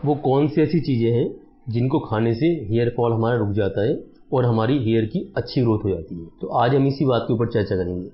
वो कौन सी ऐसी चीज़ें हैं जिनको खाने से हेयर फॉल हमारा रुक जाता है और हमारी हेयर की अच्छी ग्रोथ हो जाती है। तो आज हम इसी बात के ऊपर चर्चा करेंगे।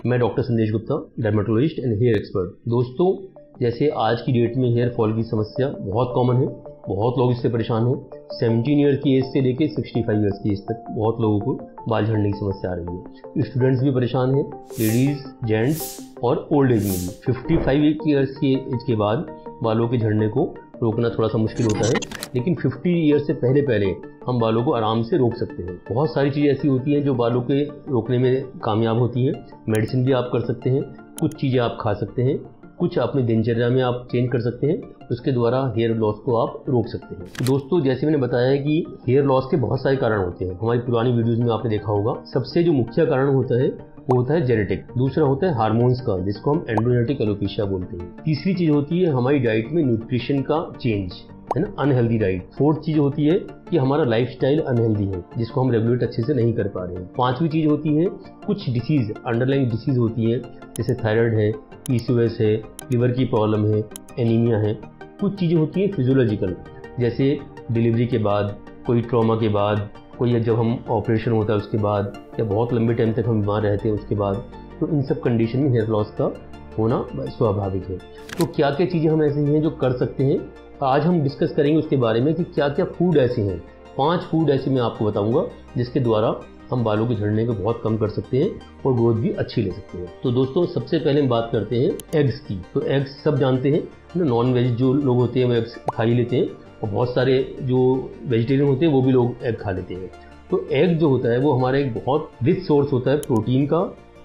मैं doctor Sandesh Gupta, dermatologist and hair expert. दोस्तों, जैसे आज की डेट में हेयर फॉल की समस्या बहुत कॉमन है, बहुत लोग इससे परेशान हैं। 17 ईयर की एज से लेकर 65 ईयर्स की एज तक बहुत लोगों को बाल झड़ने की समस्या आ रही है। स्टूडेंट्स भी परेशान हैं, लेडीज़, जेंट्स और ओल्ड एज में भी। 55 ईयर्स की एज के बाद बालों के झड़ने को रोकना थोड़ा सा मुश्किल होता है, लेकिन 50 ईयर्स से पहले हम बालों को आराम से रोक सकते हैं। बहुत सारी चीज़ें ऐसी होती हैं जो बालों के रोकने में कामयाब होती हैं। मेडिसिन भी आप कर सकते हैं, कुछ चीज़ें आप खा सकते हैं, कुछ अपनी दिनचर्या में आप चेंज कर सकते हैं, उसके द्वारा हेयर लॉस को आप रोक सकते हैं। तो दोस्तों, जैसे मैंने बताया है कि हेयर लॉस के बहुत सारे कारण होते हैं। हमारी पुरानी वीडियोज़ में आपने देखा होगा। सबसे जो मुख्य कारण होता है वो होता है जेनेटिक। दूसरा होता है हार्मोन्स का, जिसको हम एंड्रोजेनेटिक एलोपेशिया बोलते हैं। तीसरी चीज़ होती है हमारी डाइट में न्यूट्रिशन का चेंज, है ना, अनहेल्दी डाइट। फोर्थ चीज़ होती है कि हमारा लाइफस्टाइल अनहेल्दी है, जिसको हम रेगुलेट अच्छे से नहीं कर पा रहे हैं। पांचवी चीज़ होती है कुछ डिसीज़, अंडरलाइंग डिसीज़ होती है, जैसे थायराइड है, PCOS है, लिवर की प्रॉब्लम है, एनीमिया है। कुछ चीज़ें होती हैं फिजियोलॉजिकल, जैसे डिलीवरी के बाद, कोई ट्रॉमा के बाद, कोई जब हम ऑपरेशन होता है उसके बाद, या बहुत लंबे टाइम तक हम बीमार रहते हैं उसके बाद। तो इन सब कंडीशन में हेयर लॉस का होना स्वाभाविक है। तो क्या क्या चीज़ें हम ऐसी हैं जो कर सकते हैं, आज हम डिस्कस करेंगे उसके बारे में कि क्या क्या फूड ऐसे हैं। 5 फूड ऐसे मैं आपको बताऊंगा जिसके द्वारा हम बालों के झड़ने को बहुत कम कर सकते हैं और ग्रोथ भी अच्छी ले सकते हैं। तो दोस्तों, सबसे पहले हम बात करते हैं एग्स की। तो एग्स सब जानते हैं, नॉन वेज जो लोग होते हैं वो एग्स खा ही लेते हैं, और बहुत सारे जो वेजिटेरियन होते हैं वो भी लोग एग खा लेते हैं। तो एग जो होता है वो हमारा एक बहुत रिच सोर्स होता है प्रोटीन का,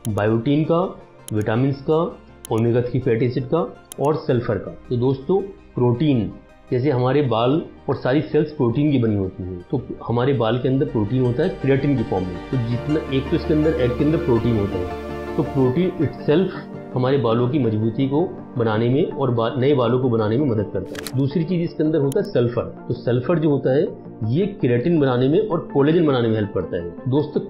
बायोटीन का, विटामिन का, ओमेगा 3 फैटी एसिड का और सल्फर का। तो दोस्तों, प्रोटीन, जैसे हमारे बाल और सारी सेल्स प्रोटीन की बनी होती हैं, तो हमारे बाल के अंदर प्रोटीन होता है क्रिएटिन की फॉर्म में। तो जितना एक तो इसके अंदर एग के अंदर प्रोटीन होता है, तो प्रोटीन इटसेल्फ हमारे बालों की मजबूती को बनाने में और नए बालों को बनाने में मदद करता है। दूसरी चीज़ इसके अंदर होता है सल्फर। तो सल्फर जो होता है ये केराटिन बनाने में और कोलेजन बनाने में हेल्प करता है। दोस्तों,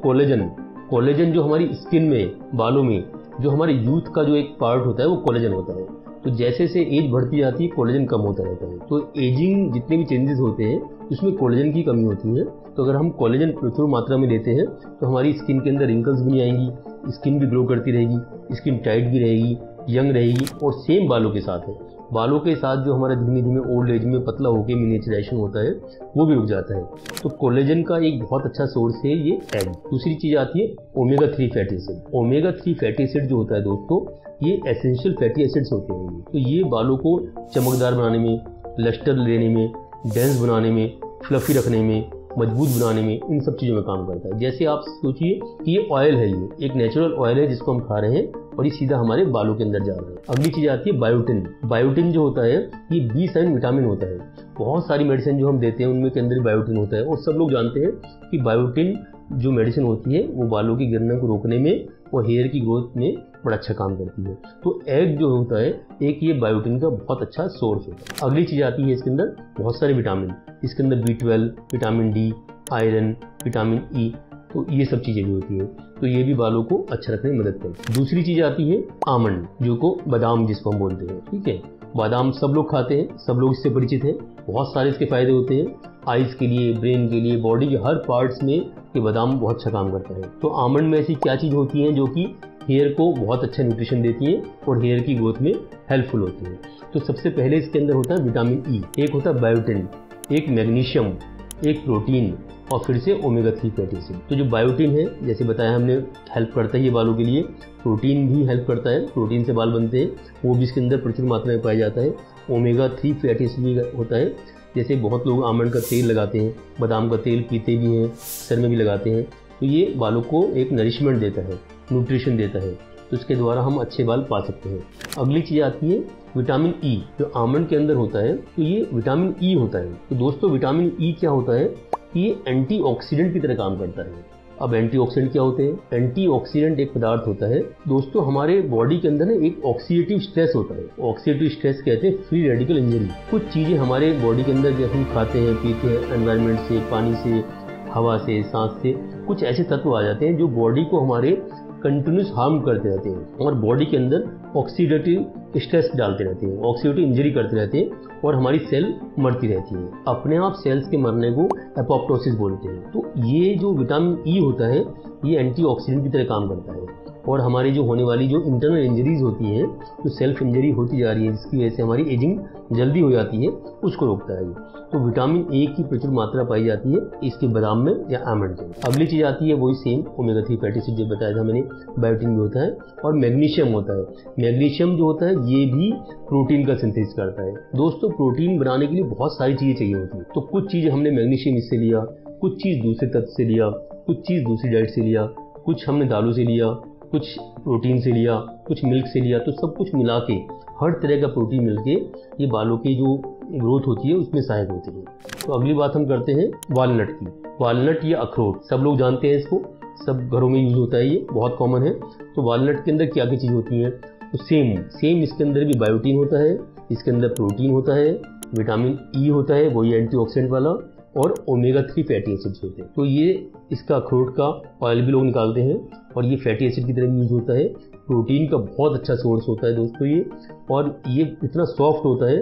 कोलेजन जो हमारी स्किन में, बालों में, जो हमारे यूथ का जो एक पार्ट होता है वो कोलेजन होता है। तो जैसे जैसे एज बढ़ती जाती है कोलेजन कम होता रहता है। तो एजिंग जितने भी चेंजेस होते हैं उसमें कोलेजन की कमी होती है। तो अगर हम कोलेजन प्रचुर मात्रा में लेते हैं तो हमारी स्किन के अंदर रिंकल्स भी नहीं आएंगी, स्किन भी ग्लो करती रहेगी, स्किन टाइट भी रहेगी, यंग रहेगी, और सेम बालों के साथ है। बालों के साथ जो हमारा धीमे धीमे ओल्ड एज में पतला होकर मिनिएचराइजेशन होता है वो भी रुक जाता है। तो कोलेजन का एक बहुत अच्छा सोर्स है ये एग। दूसरी चीज़ आती है omega 3 fatty acid. Omega 3 fatty acid जो होता है दोस्तों, ये एसेंशियल फैटी एसिड्स होते हैं। तो ये बालों को चमकदार बनाने में, लस्टर लेने में, डेंस बनाने में, फ्लफी रखने में, मजबूत बनाने में, इन सब चीज़ों में काम करता है। जैसे आप सोचिए कि ये ऑयल है, ये एक नेचुरल ऑयल है जिसको हम खा रहे हैं और ये सीधा हमारे बालों के अंदर जा रहा है। अगली चीज़ आती है बायोटिन। बायोटिन जो होता है ये B7 विटामिन होता है। बहुत सारी मेडिसिन जो हम देते हैं उनमें के अंदर बायोटिन होता है, और सब लोग जानते हैं कि बायोटिन जो मेडिसिन होती है वो बालों की गिरने को रोकने में और हेयर की ग्रोथ में बड़ा अच्छा काम करती है। तो एग जो होता है एक ये बायोटिन का बहुत अच्छा सोर्स होता है। अगली चीज़ आती है इसके अंदर बहुत सारे विटामिन। इसके अंदर B12, vitamin D, iron, vitamin E, तो ये सब चीज़ें भी होती है। तो ये भी बालों को अच्छा रखने में मदद करती है। दूसरी चीज़ आती है आमंड, जो को बादाम जिसको हम बोलते हैं। ठीक है, बादाम सब लोग खाते हैं, सब लोग इससे परिचित हैं। बहुत सारे इसके फायदे होते हैं, आइज़ के लिए, ब्रेन के लिए, बॉडी के हर पार्ट्स में ये बादाम बहुत अच्छा काम करता है। तो आमंड में ऐसी क्या चीज़ होती हैं जो कि हेयर को बहुत अच्छा न्यूट्रिशन देती हैं और हेयर की ग्रोथ में हेल्पफुल होती हैं। तो सबसे पहले इसके अंदर होता है विटामिन E, एक होता है बायोटिन, एक मैग्नीशियम, एक प्रोटीन और फिर से ओमेगा 3 फैटी एसिड। तो जो बायोटिन है, जैसे बताया हमने, हेल्प करता है ये बालों के लिए। प्रोटीन भी हेल्प करता है, प्रोटीन से बाल बनते हैं, वो भी इसके अंदर प्रचुर मात्रा में पाया जाता है। ओमेगा 3 फैटी एसिड भी होता है, जैसे बहुत लोग आमंड का तेल लगाते हैं, बादाम का तेल पीते भी हैं, सर में भी लगाते हैं। तो ये बालों को एक नरिशमेंट देता है, न्यूट्रिशन देता है, तो इसके द्वारा हम अच्छे बाल पा सकते हैं। अगली चीज़ आती है विटामिन E, जो आमंड के अंदर होता है। तो ये विटामिन E होता है। तो दोस्तों, विटामिन E क्या होता है कि ये एंटीऑक्सीडेंट की तरह काम करता है। अब एंटीऑक्सीडेंट क्या होते हैं? एंटीऑक्सीडेंट एक पदार्थ होता है दोस्तों हमारे बॉडी के अंदर ना एक ऑक्सीडेटिव स्ट्रेस होता है। ऑक्सीडेटिव स्ट्रेस कहते हैं फ्री रेडिकल इंजरी। कुछ चीज़ें हमारे बॉडी के अंदर जब हम खाते हैं, पीते हैं, एनवायरनमेंट से, पानी से, हवा से, सांस से, कुछ ऐसे तत्व आ जाते हैं जो बॉडी को हमारे कंटिन्यूस हार्म करते रहते हैं और बॉडी के अंदर ऑक्सीडेटिव स्ट्रेस डालते रहते हैं, ऑक्सीडेटिव इंजरी करते रहते हैं और हमारी सेल मरती रहती है। अपने आप सेल्स के मरने को एपोप्टोसिस बोलते हैं। तो ये जो विटामिन ई होता है ये एंटीऑक्सीडेंट की तरह काम करता है और हमारी जो होने वाली जो इंटरनल इंजरीज होती हैं, जो सेल्फ इंजरी होती जा रही है जिसकी वजह से हमारी एजिंग जल्दी हो जाती है, उसको रोकता है। तो विटामिन ए की प्रचुर मात्रा पाई जाती है इसके बादाम में या आमंड में। अगली चीज़ आती है वही सेम ओमेगा 3 फैटी एसिड जो बताया था मैंने, बायोटिन भी होता है और मैग्नीशियम होता है। मैग्नीशियम जो होता है ये भी प्रोटीन का सिंथेसिस करता है। दोस्तों प्रोटीन बनाने के लिए बहुत सारी चीज़ें चाहिए होती है, तो कुछ चीज़ हमने मैग्नीशियम इससे लिया, कुछ चीज़ दूसरे तत्व से लिया, कुछ चीज़ दूसरी डाइट से लिया, कुछ हमने दालों से लिया, कुछ प्रोटीन से लिया, कुछ मिल्क से लिया। तो सब कुछ मिला के हर तरह का प्रोटीन मिलके ये बालों की जो ग्रोथ होती है उसमें सहायक होती है। तो अगली बात हम करते हैं वालनट की। वालनट या अखरोट सब लोग जानते हैं, इसको सब घरों में यूज होता है, ये बहुत कॉमन है। तो वालनट के अंदर क्या क्या चीज़ होती है? तो सेम इसके अंदर भी बायोटीन होता है, इसके अंदर प्रोटीन होता है, विटामिन ई होता है वही एंटीऑक्सीडेंट वाला, और ओमेगा 3 फैटी एसिड्स होते हैं। तो ये इसका अखरोट का ऑयल भी लोग निकालते हैं और ये फैटी एसिड की तरह यूज होता है। प्रोटीन का बहुत अच्छा सोर्स होता है दोस्तों ये, और ये इतना सॉफ्ट होता है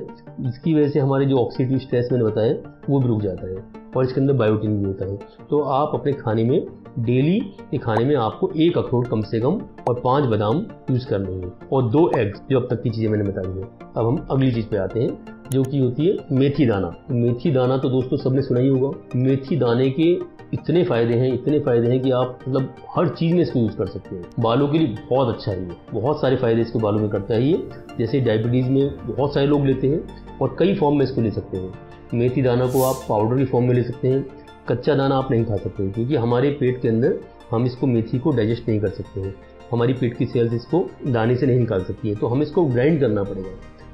इसकी वजह से हमारे जो ऑक्सीडेटिव स्ट्रेस मैंने बताया वो भी रुक जाता है, और इसके अंदर बायोटीन भी होता है। तो आप अपने खाने में डेली के खाने में आपको 1 अखरोट कम से कम और 5 बादाम यूज करने हैं और 2 एग्स, जो अब तक की चीज़ें मैंने बताई हैं। अब हम अगली चीज़ पे आते हैं जो कि होती है मेथी दाना। मेथी दाना तो दोस्तों सबने सुना ही होगा। मेथी दाने के इतने फ़ायदे हैं कि आप मतलब हर चीज़ में इसको यूज़ कर सकते हैं। बालों के लिए बहुत अच्छा है ये, बहुत सारे फ़ायदे इसके बालों में करता है ये। जैसे डायबिटीज़ में बहुत सारे लोग लेते हैं और कई फॉर्म में इसको ले सकते हैं। मेथी दाना को आप पाउडर की फॉर्म में ले सकते हैं, कच्चा दाना आप नहीं खा सकते क्योंकि हमारे पेट के अंदर हम इसको मेथी को डाइजेस्ट नहीं कर सकते हैं, हमारी पेट की सेल्स इसको दाने से नहीं निकाल सकती है, तो हमें इसको ग्राइंड करना पड़ेगा।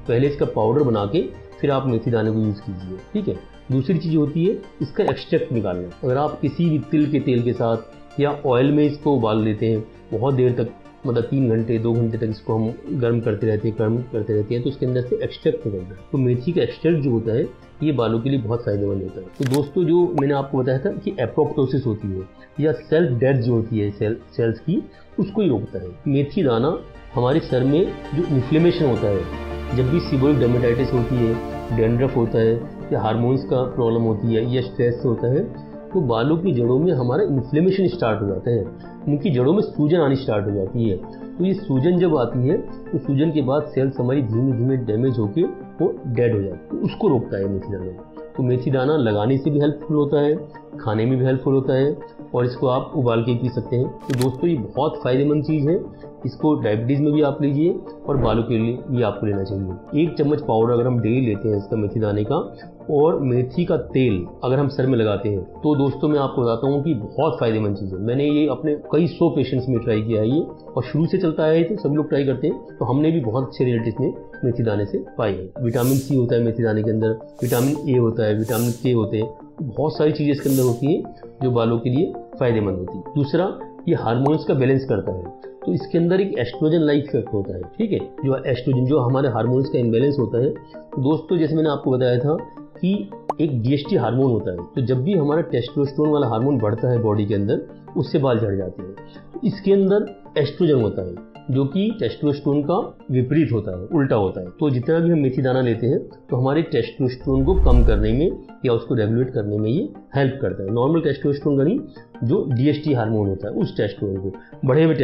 पहले इसका पाउडर बना के फिर आप मेथी दाने को यूज़ कीजिए, ठीक है। दूसरी चीज़ होती है इसका एक्सट्रैक्ट निकालना। अगर आप किसी भी तिल के तेल के साथ या ऑयल में इसको उबाल लेते हैं बहुत देर तक, मतलब 3 घंटे 2 घंटे तक इसको हम गर्म करते रहते हैं तो उसके अंदर से एक्सट्रैक्ट निकलता है। तो मेथी का एक्सट्रैक्ट जो होता है ये बालों के लिए बहुत फायदेमंद होता है। तो दोस्तों जो मैंने आपको बताया था कि एपोप्टोसिस होती है या सेल्फ डेथ जो होती है सेल्स की, उसको ही रोकता है। मेथी दाना हमारे सर में जो इन्फ्लेमेशन होता है, जब भी सीबोरिक डर्मेटाइटिस होती है, डैंड्रफ होता है या हार्मोन्स का प्रॉब्लम होती है या स्ट्रेस होता है, तो बालों की जड़ों में हमारा इन्फ्लेमेशन स्टार्ट हो जाता है, उनकी जड़ों में सूजन आनी स्टार्ट हो जाती है। तो ये सूजन जब आती है तो सूजन के बाद सेल्स हमारी धीमे धीमे डैमेज होकर वो डेड हो जाती है, तो उसको रोकता है मेथी दाना। तो मेथी दाना लगाने से भी हेल्पफुल होता है, खाने में भी हेल्पफुल होता है और इसको आप उबाल के पी सकते हैं। तो दोस्तों ये बहुत फ़ायदेमंद चीज़ है, इसको डायबिटीज़ में भी आप लीजिए और बालों के लिए भी आपको लेना चाहिए। 1 चम्मच पाउडर अगर हम डेली लेते हैं इसका मेथी दाने का, और मेथी का तेल अगर हम सर में लगाते हैं, तो दोस्तों मैं आपको बताता हूँ कि बहुत फ़ायदेमंद चीज़ है। मैंने ये अपने कई 100 पेशेंट्स में ट्राई किया है ये, और शुरू से चलता है तो सभी लोग ट्राई करते हैं, तो हमने भी बहुत अच्छे रिजल्ट इसमें मेथी दाने से पाए हैं। विटामिन सी होता है मेथी दाने के अंदर, विटामिन ए होता है, विटामिन के होते हैं, बहुत सारी चीज़ें इसके अंदर होती हैं जो बालों के लिए फ़ायदेमंद होती है। दूसरा, ये हार्मोन्स का बैलेंस करता है, तो इसके अंदर एक एस्ट्रोजन लाइक इफेक्ट होता है, ठीक है। जो एस्ट्रोजन जो हमारे हार्मोन्स का इम्बैलेंस होता है, दोस्तों जैसे मैंने आपको बताया था कि एक डीएचटी हार्मोन होता है, तो जब भी हमारा टेस्टोस्टेरोन वाला हार्मोन बढ़ता है बॉडी के अंदर, उससे बाल झड़ जाते हैं। तो इसके अंदर एस्ट्रोजन होता है जो कि टेस्टोस्टेरोन का विपरीत होता है, उल्टा होता है। तो जितना भी हम मेथी दाना लेते हैं तो हमारे टेस्टोस्टेरोन को कम करने में या उसको रेगुलेट करने में ये हेल्प करता है। नॉर्मल टेस्टोस्टेरोन का नहीं, जो डीएचटी हार्मोन होता है उस टेस्टोस्टेरोन को, बढ़े हुए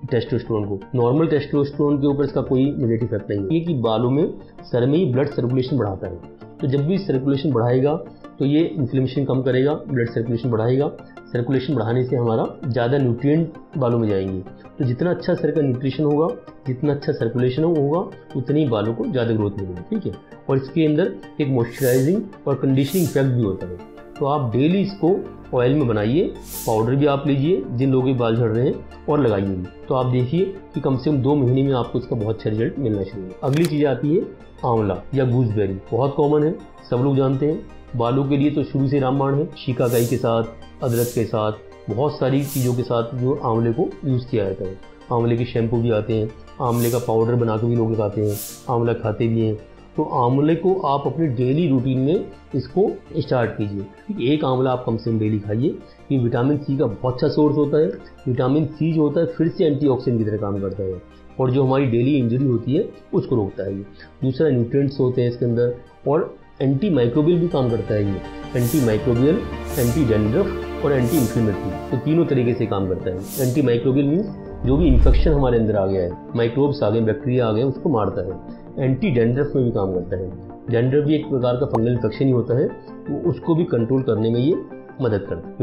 टेस्टोस्टेरोन को। नॉर्मल टेस्टोस्टेरोन के ऊपर इसका कोई नेगेटिव इफेक्ट नहीं है। ये कि बालों में सर में ही ब्लड सर्कुलेशन बढ़ाता है, तो जब भी सर्कुलेशन बढ़ाएगा तो ये इन्फ्लेमेशन कम करेगा, ब्लड सर्कुलेशन बढ़ाएगा। सर्कुलेशन बढ़ाने से हमारा ज़्यादा न्यूट्रिएंट बालों में जाएंगे, तो जितना अच्छा सर का न्यूट्रिशन होगा, जितना अच्छा सर्कुलेशन होगा, उतनी ही बालों को ज़्यादा ग्रोथ मिलेगी, ठीक है। और इसके अंदर एक मॉइस्चराइजिंग और कंडीशनिंग इफेक्ट भी होता है। तो आप डेली इसको ऑयल में बनाइए, पाउडर भी आप लीजिए जिन लोगों के बाल झड़ रहे हैं, और लगाइए भी। तो आप देखिए कि कम से कम 2 महीने में आपको इसका बहुत अच्छा रिजल्ट मिलना शुरू है। अगली चीज़ आती है आंवला या गूसबेरी, बहुत कॉमन है, सब लोग जानते हैं। बालों के लिए तो शुरू से रामबाण है, शिकाकाई के साथ, अदरक के साथ, बहुत सारी चीज़ों के साथ जो आंवले को यूज़ किया जाता है। आंवले के शैम्पू भी आते हैं, आंवले का पाउडर बना के भी लोग लगाते हैं, आंवला खाते भी हैं। तो आंवले को आप अपने डेली रूटीन में इसको स्टार्ट कीजिए। एक आंवला आप कम से कम डेली खाइए। ये विटामिन सी का बहुत अच्छा सोर्स होता है। विटामिन सी जो होता है फिर से एंटीऑक्सीडेंट की तरह काम करता है और जो हमारी डेली इंजरी होती है उसको रोकता है ये। दूसरा न्यूट्रिएंट्स होते हैं इसके अंदर और एंटी माइक्रोबियल भी काम करता है ये। एंटी माइक्रोबियल, एंटी डैंड्रफ और एंटी इन्फ्लेमेटरी, तो तीनों तरीके से काम करता है। एंटी माइक्रोबियल मीन्स जो भी इन्फेक्शन हमारे अंदर आ गया है, माइक्रोब्स आ गए, बैक्टीरिया आ गए, उसको मारता है। एंटी डैंड्रफ में भी काम करता है। डैंड्रफ भी एक प्रकार का फंगल इन्फेक्शन ही होता है, तो उसको भी कंट्रोल करने में ये मदद करता है।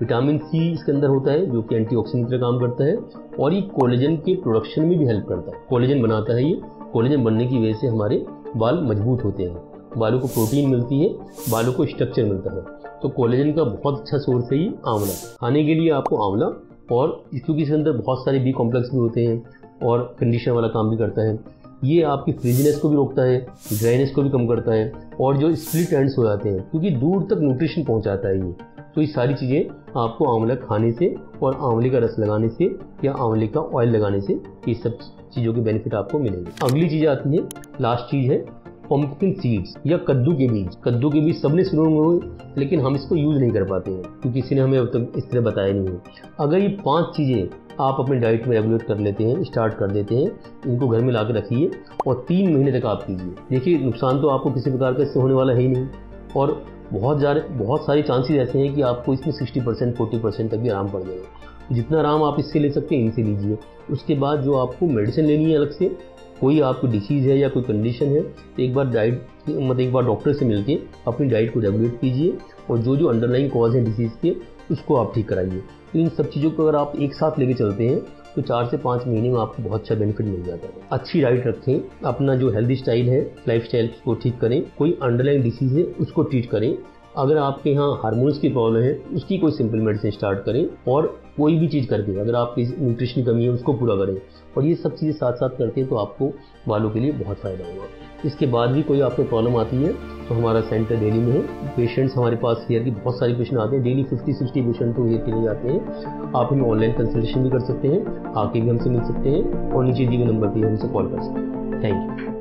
विटामिन सी इसके अंदर होता है जो कि एंटीऑक्सीडेंट की तरह काम करता है और ये कोलेजन के प्रोडक्शन में भी हेल्प करता है। कोलेजन बनाता है ये। कोलेजन बनने की वजह से हमारे बाल मजबूत होते हैं, बालों को प्रोटीन मिलती है, बालों को स्ट्रक्चर मिलता है। तो कोलेजन का बहुत अच्छा सोर्स है ये आंवला। खाने के लिए आपको आंवला, और क्योंकि इसके अंदर बहुत सारे बी कॉम्प्लेक्स भी होते हैं और कंडीशनर वाला काम भी करता है, ये आपकी फ्रिजीनेस को भी रोकता है, ड्राइनेस को भी कम करता है और जो स्प्लिट एंड्स हो जाते हैं क्योंकि दूर तक न्यूट्रिशन पहुंचाता है ये। तो ये सारी चीज़ें आपको आंवला खाने से और आंवले का रस लगाने से या आंवले का ऑयल लगाने से ये सब चीज़ों के बेनिफिट आपको मिलेंगे। अगली चीज़ आती है, लास्ट चीज़ है पंपकिन सीड्स या कद्दू के बीज। कद्दू के बीज सबने सुने होंगे लेकिन हम इसको यूज़ नहीं कर पाते हैं क्योंकि किसी ने हमें अब तक इस तरह बताया नहीं है। अगर ये 5 चीज़ें आप अपने डाइट में रेगुलेट कर लेते हैं, स्टार्ट कर देते हैं, इनको घर में ला के रखिए और 3 महीने तक आप कीजिए। देखिए नुकसान तो आपको किसी प्रकार का इससे होने वाला है ही नहीं और बहुत सारे चांसेस ऐसे हैं कि आपको इसमें 60% 40% तक भी आराम पड़ जाएगा। जितना आराम आप इससे ले सकते हैं इनसे लीजिए। उसके बाद जो आपको मेडिसिन लेनी है अलग से, कोई आपको डिसीज़ है या कोई कंडीशन है, तो एक बार डॉक्टर से मिलके अपनी डाइट को रेगुलेट कीजिए और जो अंडरलाइंग कॉज है डिसीज़ के उसको आप ठीक कराइए। तो इन सब चीज़ों को अगर आप एक साथ लेके चलते हैं तो 4 से 5 महीने में आपको बहुत अच्छा बेनिफिट मिल जाता है। अच्छी डाइट रखें, अपना जो हेल्दी स्टाइल है, लाइफ स्टाइल को ठीक करें, कोई अंडरलाइंग डिसीज़ है उसको ट्रीट करें। अगर आपके यहाँ हार्मोन्स की प्रॉब्लम है उसकी कोई सिंपल मेडिसिन स्टार्ट करें और कोई भी चीज़ करके अगर आपकी न्यूट्रिशन की कमी है उसको पूरा करें और ये सब चीज़ें साथ साथ करते हैं तो आपको बालों के लिए बहुत फ़ायदा होगा। इसके बाद भी कोई आपको प्रॉब्लम आती है तो हमारा सेंटर दिल्ली में है। पेशेंट्स हमारे पास हेयर की बहुत सारी पेशेंट आते हैं, डेली 50-60 पेशेंट तो हेयर के लिए आते हैं। आप हमें ऑनलाइन कंसल्टेशन भी कर सकते हैं, आके भी हमसे मिल सकते हैं और नीचे दिए गए नंबर पर हमसे कॉल कर सकते हैं। Thank you.